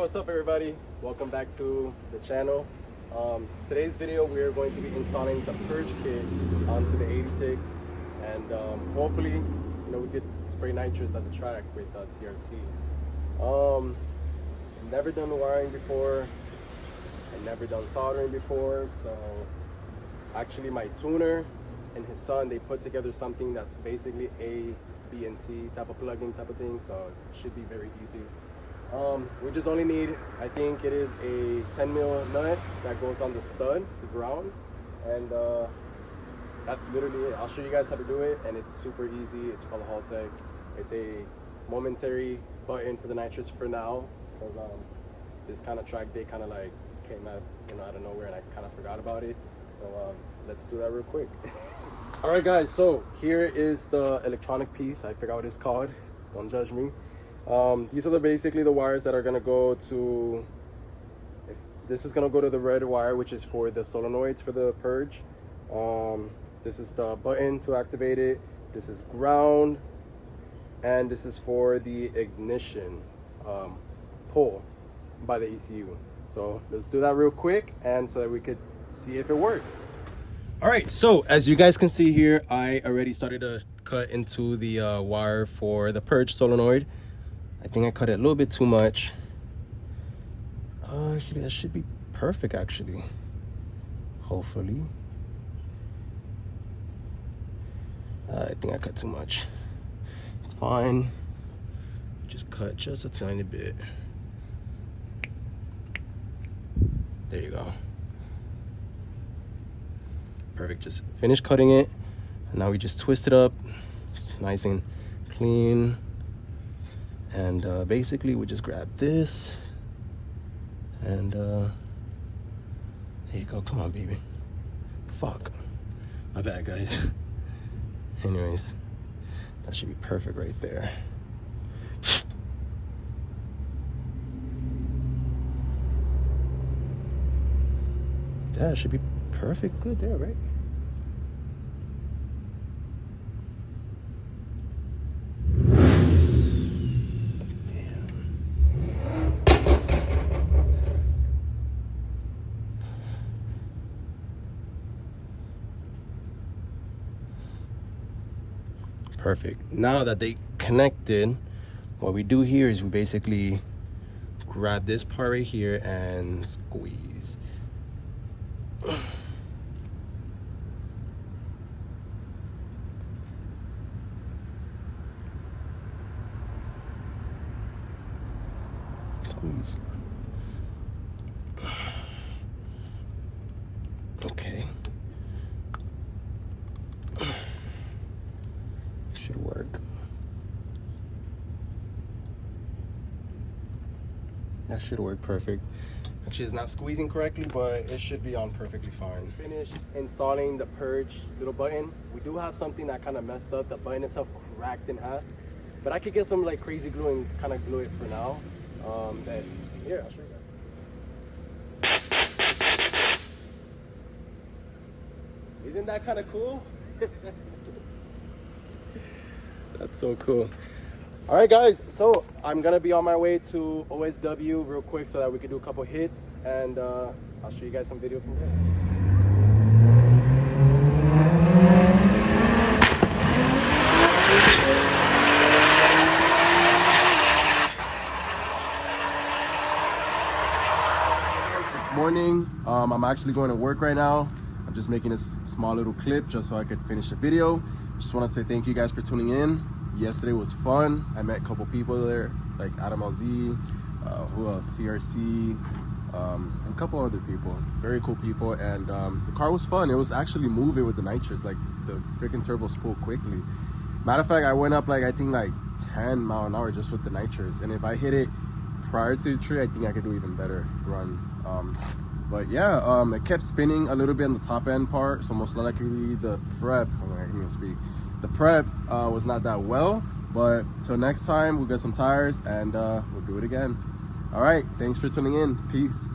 what's up everybody? Welcome back to the channel. Today's video we are going to be installing the purge kit onto the 86 and hopefully we could spray nitrous at the track with TRC. Never done the wiring before and never done soldering before, so actually my tuner and his son, they put together something that's basically A, B, and C type of plug-in type of thing, so it should be very easy. We just only need, I think it is a 10 mil nut that goes on the stud, the ground, and that's literally it. I'll show you guys how to do it, and it's super easy. It's from Haltech. It's a momentary button for the nitrous for now, because this kind of track day kind of like just came out, out of nowhere, and I kind of forgot about it. So let's do that real quick. All right, guys. So here is the electronic piece. I forgot what it's called. Don't judge me. These are basically the wires that are gonna go to, this is gonna go to the red wire, which is for the solenoids for the purge. This is the button to activate it. This is ground, and this is for the ignition pull by the ECU. So let's do that real quick, and so that we could see if it works. All right, so as you guys can see here, I already started to cut into the wire for the purge solenoid. I think I cut it a little bit too much. Actually, that should be perfect, actually. Hopefully. I think I cut too much. It's fine. Just cut just a tiny bit. There you go. Perfect. Just finished cutting it. And now we just twist it up. It's nice and clean. And basically we just grab this and there you go. Come on, baby. Fuck, my bad, guys. Anyways, that should be perfect right there. That should be perfect. Good there, right? Perfect. Now that they connected, what we do here is we basically grab this part right here and squeeze. Squeeze. Okay. Should work. That should work perfect. Actually, it's not squeezing correctly, but it should be on perfectly fine. Finished installing the purge little button. We do have something that kind of messed up. The button itself cracked in half, but I could get some like crazy glue and kind of glue it for now. But yeah, I'll show you guys. Isn't that kind of cool? That's so cool. All right, guys, so I'm gonna be on my way to OSW real quick so that we can do a couple hits, and I'll show you guys some video from there. It's morning. I'm actually going to work right now. I'm just making a small little clip just so I could finish the video. Just want to say thank you guys for tuning in. Yesterday was fun. I met a couple people there, like Adam LZ, who else? TRC, and a couple other people. Very cool people, and the car was fun. It was actually moving with the nitrous, like the freaking turbo spooled quickly. Matter of fact, I went up like I think like 10 mile an hour just with the nitrous, and if I hit it prior to the tree, I think I could do even better run. But yeah, it kept spinning a little bit on the top end part, so most likely the prep, the prep was not that well, but till next time, we'll get some tires and we'll do it again. All right, thanks for tuning in. Peace.